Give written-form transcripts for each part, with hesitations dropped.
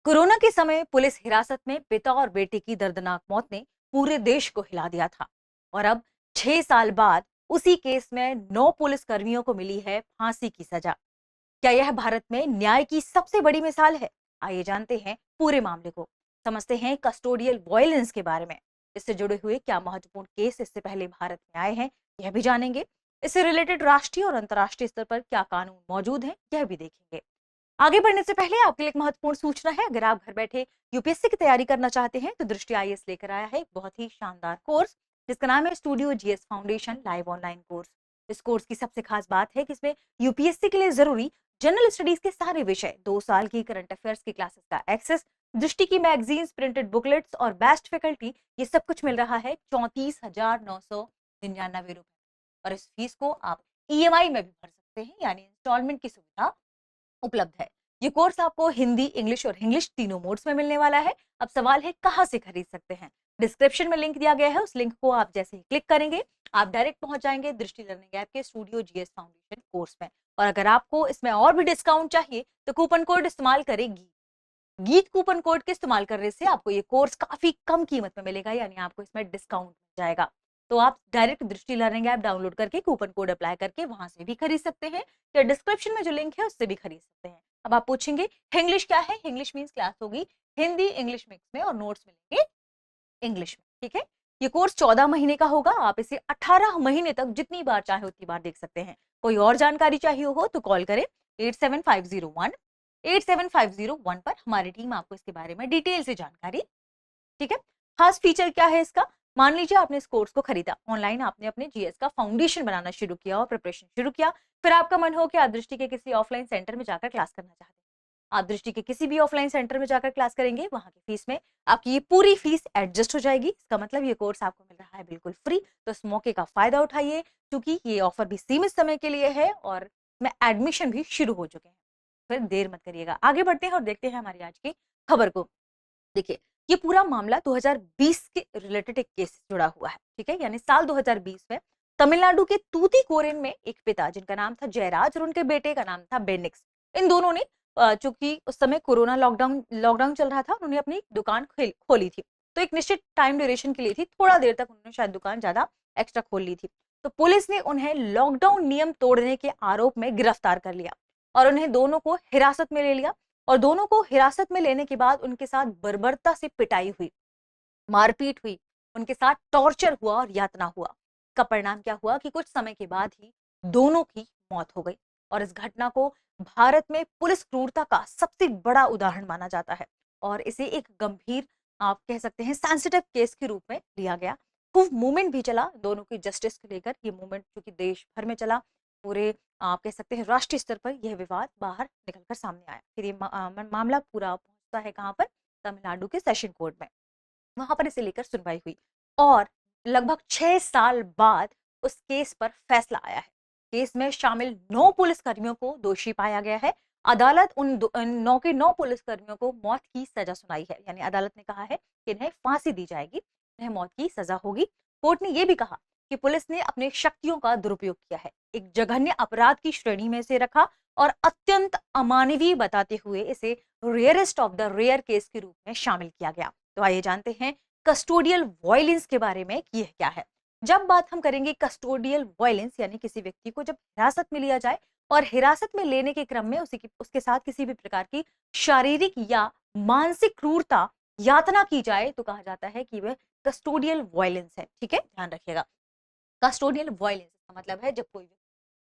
Corona के समय police हिरासत में पिता और बेटे की दर्दनाक मौत ने पूरे देश को हिला दिया था। और अब 6 साल बाद उसी केस में 9 पुलिसकर्मियों को मिली है फांसी की सजा। क्या यह भारत में न्याय की सबसे बड़ी मिसाल है? आइए जानते हैं पूरे मामले को। समझते हैं कस्टोडियल वायलेंस के बारे में। इससे जुड़े हुए क्या महत्वपूर्ण केस इससे पहले भारत में आए हैं, यह भी जानेंगे। इससे रिलेटेड राष्ट्रीय और अंतर्राष्ट्रीय स्तर पर क्या कानून मौजूद हैं, यह भी देखेंगे। आगे बढ़ने से पहले आपके लिए एक महत्वपूर्ण सूचना है। अगर आप घर बैठे यूपीएससी की तैयारी करना चाहते हैं तो दृष्टि आईएएस लेकर आया है एक बहुत ही शानदार कोर्स, जिसका नाम है studio GS foundation live online course. इस कोर्स की सबसे खास बात है कि इसमें यूपीएससी के लिए जरूरी जनरल स्टडीज के सारे विषय, 2 साल की करंट अफेयर्स की क्लासेस का एक्सेस, दृष्टि की मैगजीन्स, प्रिंटेड बुकलेट्स और बेस्ट फैकल्टी, ये सब कुछ मिल रहा है 34,999 रुपए। और इस फीस को आप ईएमआई में भी भर सकते हैं, यानी इंस्टॉलमेंट की सुविधा उपलब्ध है। ये कोर्स आपको हिंदी, इंग्लिश और इंग्लिश तीनों मोड्स में मिलने वाला है। अब सवाल है कहां से खरीद सकते हैं। डिस्क्रिप्शन में लिंक दिया गया है, उस लिंक को आप जैसे ही क्लिक करेंगे आप डायरेक्ट पहुंच जाएंगे दृष्टि लर्निंग ऐप के स्टूडियो जीएस फाउंडेशन कोर्स में। और अगर आपको इसमें और भी डिस्काउंट चाहिए तो कूपन कोड इस्तेमाल करेगी। गीत कूपन कोड के इस्तेमाल करने से आपको ये कोर्स काफी कम कीमत में मिलेगा, यानी आपको इसमें डिस्काउंट मिल जाएगा। तो आप डायरेक्ट दृष्टि लर्निंग ऐप डाउनलोड करके कूपन कोड अप्लाई करके वहां से भी खरीद सकते हैं, या डिस्क्रिप्शन में जो लिंक है उससे भी खरीद सकते हैं। अब आप पूछेंगे इंग्लिश क्या है? इंग्लिश मींस क्लास होगी हिंदी इंग्लिश मिक्स में और नोट्स मिलेंगे इंग्लिश में। ठीक है, ये कोर्स 14 महीने का होगा। आप इसे 18 महीने तक जितनी बार चाहे उतनी बार देख सकते हैं। कोई और जानकारी चाहिए हो तो कॉल करें 8750187501 पर। हमारी टीम आपको इसके बारे में डिटेल से जानकारी। ठीक है, खास फीचर क्या है इसका? मान लीजिए आपने इस कोर्स को खरीदा ऑनलाइन, आपने अपने जीएस का फाउंडेशन बनाना शुरू किया और प्रिपरेशन शुरू किया। फिर आपका मन हो कि आप दृष्टि के किसी ऑफलाइन सेंटर में जाकर क्लास करना चाहते हैं। आप दृष्टि के किसी भी ऑफलाइन सेंटर में जाकर क्लास करेंगे, वहां की फीस में आपकी ये पूरी फीस एडजस्ट हो जाएगी। इसका मतलब ये कोर्स आपको मिल रहा है बिल्कुल फ्री। तो इस मौके का फायदा उठाइए, क्योंकि ये ऑफर भी सीमित समय के लिए है और इसमें एडमिशन भी शुरू हो चुके हैं। फिर देर मत करिएगा, आगे बढ़ते हैं और देखते हैं हमारी आज की खबर को। देखिए, ये पूरा मामला 2020 के रिलेटेड एक केस से जुड़ा हुआ है। ठीक है, यानी साल 2020 में तमिलनाडु के तूतीकोरिन में एक पिता जिनका नाम था जयराज और उनके बेटे का नाम था बेनिक्स, इन दोनों ने चूंकि उस समय कोरोना लॉकडाउन लॉकडाउन चल रहा था, उन्होंने अपनी दुकान खोली थी। तो एक निश्चित टाइम ड्यूरेशन के लिए थी, थोड़ा देर तक उन्होंने शायद दुकान ज्यादा एक्स्ट्रा खोल ली थी। तो पुलिस ने उन्हें लॉकडाउन नियम तोड़ने के आरोप में गिरफ्तार कर लिया और उन्हें दोनों को हिरासत में ले लिया। और दोनों को हिरासत में लेने के बाद उनके साथ बर्बरता से पिटाई हुई, मारपीट हुई, उनके साथ टॉर्चर हुआ और यातना हुआ। इसका परिणाम क्या हुआ कि कुछ समय के बाद ही दोनों की मौत हो गई। और इस घटना को भारत में पुलिस क्रूरता का सबसे बड़ा उदाहरण माना जाता है और इसे एक गंभीर, आप कह सकते हैं सेंसिटिव केस के रूप में लिया गया। खूब मूवमेंट भी चला दोनों की जस्टिस को लेकर। ये मूवमेंट क्योंकि देश भर में चला, पूरे आप कह सकते हैं राष्ट्रीय स्तर पर यह विवाद बाहर निकलकर सामने आया। फिर ये मामला पूरा पहुंचता है कहां पर? तमिलनाडु के सेशन कोर्ट में। वहां पर इसे लेकर सुनवाई हुई और लगभग 6 साल बाद उस केस पर फैसला आया है। केस में शामिल 9 पुलिसकर्मियों को दोषी पाया गया है। अदालत उन 9 के 9 पुलिसकर्मियों को मौत की सजा सुनाई है, यानी अदालत ने कहा है कि इन्हें फांसी दी जाएगी, इन्हें मौत की सजा होगी। कोर्ट ने यह भी कहा कि पुलिस ने अपने शक्तियों का दुरुपयोग किया है, एक जघन्य अपराध की श्रेणी में से रखा और अत्यंत अमानवीय बताते हुए इसे rarest of the rare case के रूप में शामिल किया गया। तो आइए जानते हैं कस्टोडियल वायलेंस के बारे में कि यह क्या है। जब बात हम करेंगे कस्टोडियल वायलेंस, यानी किसी व्यक्ति को जब हिरासत में लिया जाए और हिरासत में लेने के क्रम में उसके साथ किसी भी प्रकार की शारीरिक या मानसिक क्रूरता, यातना की जाए, तो कहा जाता है कि वह कस्टोडियल वायलेंस है। ठीक है, ध्यान रखिएगा। कस्टोडियल वायलेंस का मतलब है जब कोई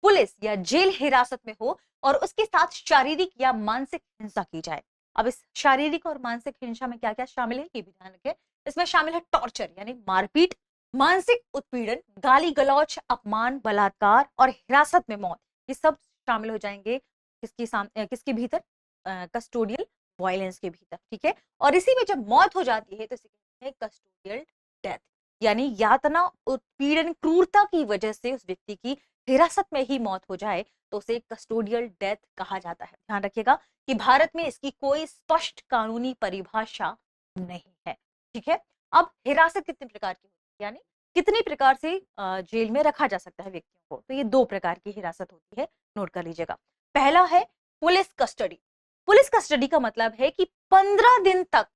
पुलिस या जेल हिरासत में हो और उसके साथ शारीरिक या मानसिक हिंसा की जाए। अब इस शारीरिक और मानसिक हिंसा में क्या क्या शामिल है ये भी ध्यान रखें। इसमें शामिल है टॉर्चर यानी मारपीट, मानसिक उत्पीड़न, गाली गलौज, अपमान, बलात्कार और हिरासत में मौत। ये सब शामिल हो जाएंगे किसके भीतर? कस्टोडियल वायलेंस के भीतर। ठीक है, और इसी में जब मौत हो जाती है तो इसे कहते हैं कस्टोडियल डेथ, यानी यातना, उत्पीड़न, क्रूरता की वजह से उस व्यक्ति की हिरासत में ही मौत हो जाए तो उसे कस्टोडियल डेथ कहा जाता है। ध्यान रखिएगा कि भारत में इसकी कोई स्पष्ट कानूनी परिभाषा नहीं है। ठीक है, अब हिरासत कितने प्रकार की होती है, यानी कितने प्रकार से जेल में रखा जा सकता है व्यक्तियों को? तो ये 2 प्रकार की हिरासत होती है, नोट कर लीजिएगा। पहला है पुलिस कस्टडी। पुलिस कस्टडी का मतलब है कि 15 दिन तक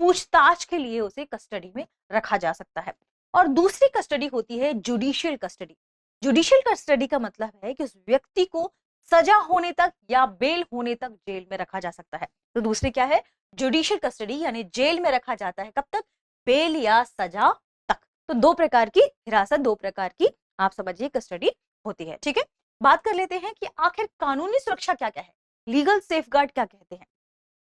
पूछताछ के लिए उसे कस्टडी में रखा जा सकता है। और दूसरी कस्टडी होती है जुडिशियल कस्टडी। जुडिशियल कस्टडी का मतलब है कि उस व्यक्ति को सजा होने तक या बेल होने तक जेल में रखा जा सकता है। तो दूसरी क्या है? जुडिशियल कस्टडी, यानी जेल में रखा जाता है कब तक? बेल या सजा तक। तो दो प्रकार की हिरासत, दो प्रकार की आप समझिए कस्टडी होती है। ठीक है, बात कर लेते हैं कि आखिर कानूनी सुरक्षा क्या क्या है, लीगल सेफगार्ड क्या कहते हैं।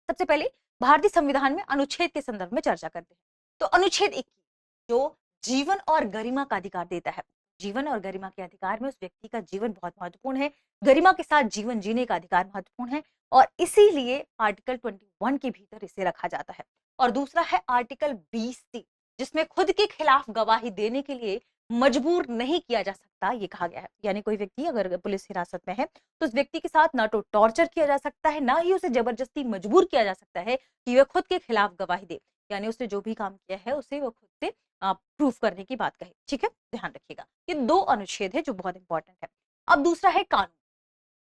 सबसे पहले भारतीय संविधान में अनुच्छेद के संदर्भ में चर्चा करते हैं। तो अनुच्छेद 21 जो जीवन और गरिमा का अधिकार देता है। जीवन और गरिमा के अधिकार में उस व्यक्ति का जीवन बहुत महत्वपूर्ण है, गरिमा के साथ जीवन जीने का अधिकार महत्वपूर्ण है, और इसीलिए आर्टिकल 21 के भीतर इसे रखा जाता है। और दूसरा है आर्टिकल 20C, जिसमें खुद के खिलाफ गवाही देने के लिए मजबूर नहीं किया जा सकता, ये कहा गया है। यानी कोई व्यक्ति अगर पुलिस हिरासत में है तो उस व्यक्ति के साथ ना तो टॉर्चर किया जा सकता है, ना ही उसे जबरदस्ती मजबूर किया जा सकता है कि वह खुद के खिलाफ गवाही दे। यानी उसने जो भी काम किया है उसे वो खुद से प्रूफ करने की बात कही। ठीक है, ध्यान रखिएगा, ये दो अनुच्छेद है जो बहुत इंपॉर्टेंट है। अब दूसरा है कानून।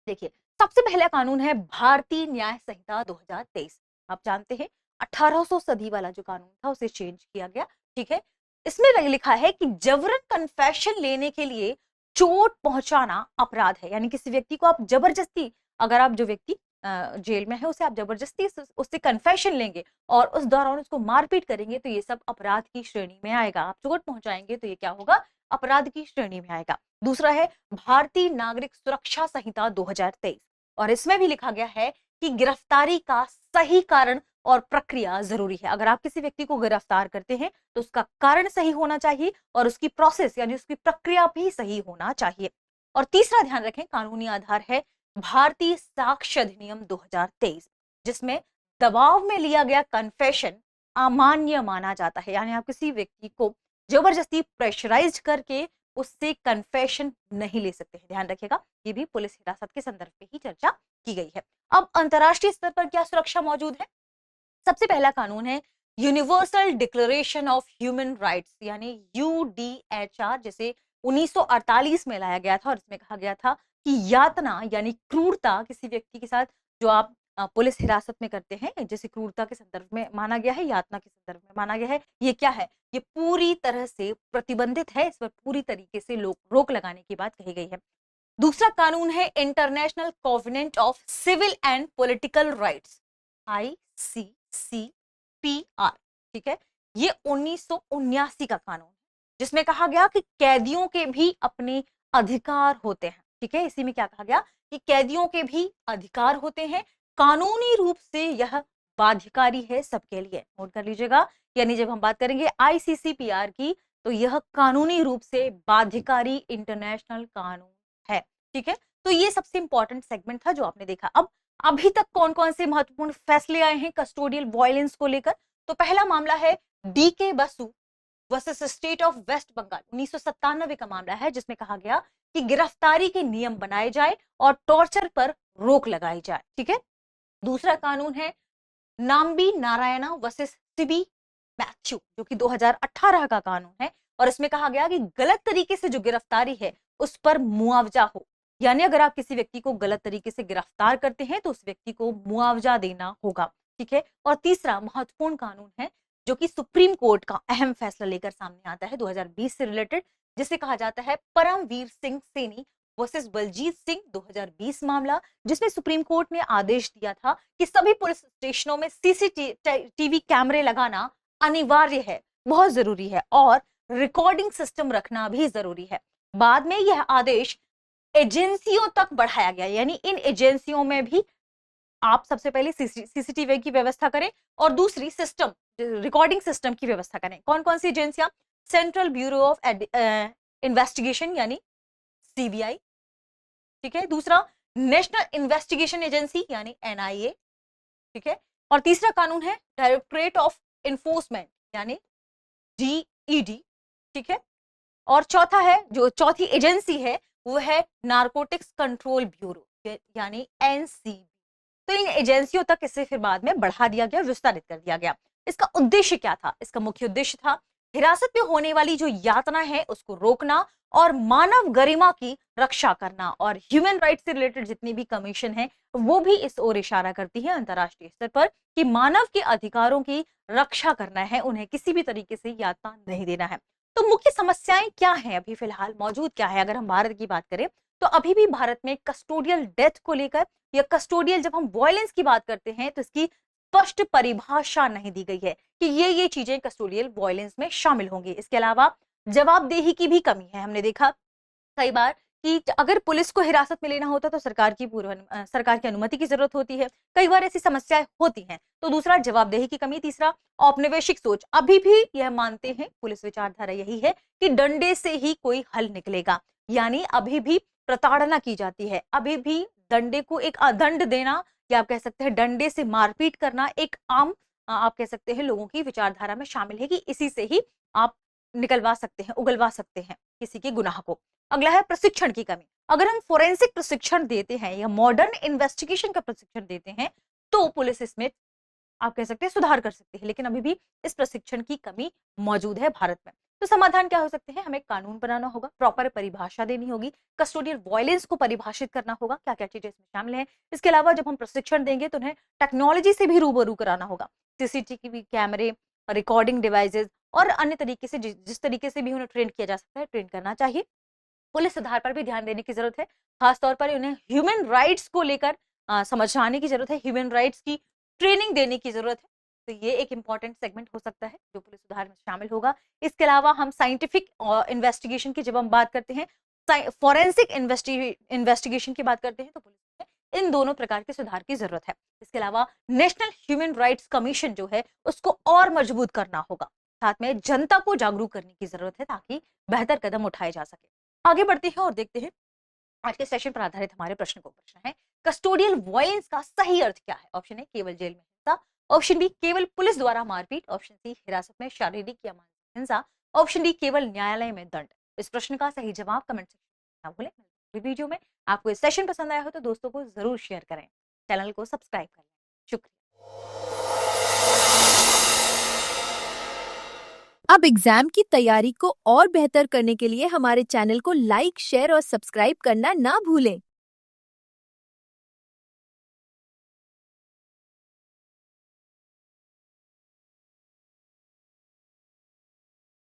देखिए, सबसे पहला कानून है भारतीय न्याय संहिता 2023। आप जानते हैं 1800 सदी वाला जो कानून था उसे चेंज किया गया। ठीक है, इसमें लिखा है कि जबरन कन्फेशन लेने के लिए चोट पहुंचाना अपराध है। यानी किसी व्यक्ति को आप जबरदस्ती, अगर आप जो व्यक्ति जेल में है उसे आप जबरदस्ती उससे कन्फेशन लेंगे और उस दौरान उसको मारपीट करेंगे तो ये सब अपराध की श्रेणी में आएगा। आप चोट पहुंचाएंगे तो ये क्या होगा? अपराध की श्रेणी में आएगा। दूसरा है भारतीय नागरिक सुरक्षा संहिता 2023, और इसमें भी लिखा गया है कि गिरफ्तारी का सही कारण और प्रक्रिया जरूरी है। अगर आप किसी व्यक्ति को गिरफ्तार करते हैं तो उसका कारण सही होना चाहिए और उसकी प्रोसेस यानी उसकी प्रक्रिया भी सही होना चाहिए। और तीसरा ध्यान रखें, कानूनी आधार है भारतीय साक्ष्य अधिनियम 2023, जिसमें दबाव में लिया गया कन्फेशन अमान्य माना जाता है। यानी आप किसी व्यक्ति को जबरदस्ती प्रेशराइज करके उससे कन्फेशन नहीं ले सकते हैं। ध्यान रखिएगा, ये भी पुलिस हिरासत के संदर्भ में ही चर्चा की गई है। अब अंतरराष्ट्रीय स्तर पर क्या सुरक्षा मौजूद है? सबसे पहला कानून है universal declaration of human rights, यानी UDHR, जिसे 1948 में लाया गया था। और इसमें कहा गया था कि यातना यानी क्रूरता किसी व्यक्ति के साथ जो आप पुलिस हिरासत में करते हैं, जैसे क्रूरता के संदर्भ में माना गया है, यातना के संदर्भ में माना गया है, ये क्या है? ये पूरी तरह से प्रतिबंधित है। इस पर पूरी तरीके से रोक लगाने की बात कही गई है। दूसरा कानून है international covenant of civil and political rights, ICCPR। ठीक है, ये 1979 का कानून, जिसमें कहा गया कि कैदियों के भी अपने अधिकार होते हैं। ठीक है, इसी में क्या कहा गया कि कैदियों के भी अधिकार होते हैं, कानूनी रूप से यह बाध्यकारी है सबके लिए। नोट कर लीजिएगा, यानी जब हम बात करेंगे ICCPR की तो यह कानूनी रूप से बाध्यकारी इंटरनेशनल कानून है। ठीक है, तो ये सबसे इंपॉर्टेंट सेगमेंट था जो आपने देखा। अब अभी तक कौन कौन से महत्वपूर्ण फैसले आए हैं कस्टोडियल वायलेंस को लेकर? तो पहला मामला है DK Basu versus state of West Bengal, 1997 का मामला है, जिसमें कहा गया कि गिरफ्तारी के नियम बनाए जाए और टॉर्चर पर रोक लगाई जाए। ठीक है, दूसरा कानून है नाम्बी नारायणा वर्सेस सिबी मैथ्यू, जो कि 2018 का कानून है, और इसमें कहा गया कि गलत तरीके से जो गिरफ्तारी है उस पर मुआवजा हो। यानी अगर आप किसी व्यक्ति को गलत तरीके से गिरफ्तार करते हैं तो उस व्यक्ति को मुआवजा देना होगा। ठीक है, और तीसरा महत्वपूर्ण कानून है जो कि सुप्रीम कोर्ट का अहम फैसला लेकर सामने आता है 2020 से रिलेटेड, जिसे कहा जाता है परमवीर सिंह सैनी वर्सेस बलजीत सिंह 2020 मामला, जिसमें सुप्रीम कोर्ट ने आदेश दिया था कि सभी पुलिस स्टेशनों में CCTV कैमरे लगाना अनिवार्य है, बहुत जरूरी है, और रिकॉर्डिंग सिस्टम रखना भी जरूरी है। बाद में यह आदेश एजेंसियों तक बढ़ाया गया, यानी इन एजेंसियों में भी आप सबसे पहले CCTV की व्यवस्था करें और दूसरी सिस्टम रिकॉर्डिंग सिस्टम की व्यवस्था करें। कौन कौन सी एजेंसियां? सेंट्रल ब्यूरो ऑफ इन्वेस्टिगेशन यानी CBI। ठीक है, दूसरा नेशनल इन्वेस्टिगेशन एजेंसी यानी NIA। ठीक है, और तीसरा कानून है डायरेक्टरेट ऑफ इन्फोर्समेंट यानी DED। ठीक है, और चौथा है, जो चौथी एजेंसी है वो है नारकोटिक्स कंट्रोल ब्यूरो यानी NCB। तो इन एजेंसियों तक इसे फिर बाद में बढ़ा दिया गया, विस्तारित कर दिया गया। इसका उद्देश्य क्या था? इसका मुख्य उद्देश्य था हिरासत में होने वाली जो यातना है उसको रोकना और मानव गरिमा की रक्षा करना, और ह्यूमन राइट्स से रिलेटेड जितनी भी कमीशन है वो भी इस ओर इशारा करती है अंतर्राष्ट्रीय स्तर पर कि मानव के अधिकारों की रक्षा करना है, उन्हें किसी भी तरीके से यातना नहीं देना है। तो मुख्य समस्याएं क्या हैं अभी फिलहाल मौजूद क्या है? अगर हम भारत की बात करें तो अभी भी भारत में कस्टोडियल डेथ को लेकर या कस्टोडियल, जब हम वायलेंस की बात करते हैं तो इसकी स्पष्ट परिभाषा नहीं दी गई है कि ये चीजें कस्टोडियल वायलेंस में शामिल होंगी। इसके अलावा जवाबदेही की भी कमी है। हमने देखा कई बार कि अगर पुलिस को हिरासत में लेना होता तो सरकार की अनुमति की जरूरत होती है। कई बार ऐसी समस्याएं होती हैं। तो दूसरा जवाबदेही की कमी, तीसरा औपनिवेशिक सोच। अभी भी यह मानते हैं, पुलिस विचारधारा यही है कि डंडे से ही कोई हल निकलेगा, यानी अभी भी प्रताड़ना की जाती है। अभी भी डंडे को एक दंड देना, या आप कह सकते हैं डंडे से मारपीट करना, एक आम आप कह सकते हैं लोगों की विचारधारा में शामिल है कि इसी से ही आप निकलवा सकते हैं, उगलवा सकते हैं किसी के गुनाह को। अगला है प्रशिक्षण की कमी। अगर हम फोरेंसिक प्रशिक्षण देते हैं या मॉडर्न इन्वेस्टिगेशन का प्रशिक्षण देते हैं तो पुलिस इसमें आप कह सकते हैं सुधार कर सकती है, लेकिन अभी भी इस प्रशिक्षण की कमी मौजूद है भारत में। तो समाधान क्या हो सकते हैं? हमें कानून बनाना होगा, प्रॉपर परिभाषा देनी होगी, कस्टोडियल वायलेंस को परिभाषित करना होगा, क्या क्या चीजें इसमें शामिल है। इसके अलावा जब हम प्रशिक्षण देंगे तो उन्हें टेक्नोलॉजी से भी रूबरू कराना होगा, सीसीटीवी कैमरे, रिकॉर्डिंग डिवाइसेस और अन्य तरीके से जिस तरीके से भी उन्हें ट्रेन किया जा सकता है ट्रेन करना चाहिए। पुलिस सुधार पर भी ध्यान देने की जरूरत है, खासतौर पर उन्हें ह्यूमन राइट्स को लेकर समझाने की जरूरत है, ह्यूमन राइट्स की ट्रेनिंग देने की जरूरत है। तो ये एक इंपॉर्टेंट सेगमेंट हो सकता है जो पुलिस सुधार में शामिल होगा। इसके अलावा हम साइंटिफिक इन्वेस्टिगेशन की जब हम बात करते हैं, फॉरेंसिक इन्वेस्टिगेशन की बात करते हैं, तो पुलिस में इन दोनों प्रकार के सुधार की जरूरत है। इसके अलावा नेशनल ह्यूमन राइट्स कमीशन जो है उसको और मजबूत करना होगा, साथ में जनता को जागरूक करने की जरूरत है ताकि बेहतर कदम उठाए जा सके। आगे बढ़ते हैं और देखते हैं आज के सेशन पर आधारित हमारे प्रश्न को। प्रश्न है, कस्टोडियल वायलेंस का सही अर्थ क्या है? ऑप्शन ए केवल जेल में हिंसा, ऑप्शन बी केवल पुलिस द्वारा मारपीट, ऑप्शन सी हिरासत में शारीरिक या मानसिक हिंसा, ऑप्शन डी केवल न्यायालय में दंड। इस प्रश्न का सही जवाब कमेंट सेक्शन में ना भूलें। वीडियो में आपको इस सेशन पसंद आया हो तो दोस्तों को जरूर शेयर करें, चैनल को सब्सक्राइब करें। शुक्रिया। अब एग्जाम की तैयारी को और बेहतर करने के लिए हमारे चैनल को लाइक, शेयर और सब्सक्राइब करना ना भूलें।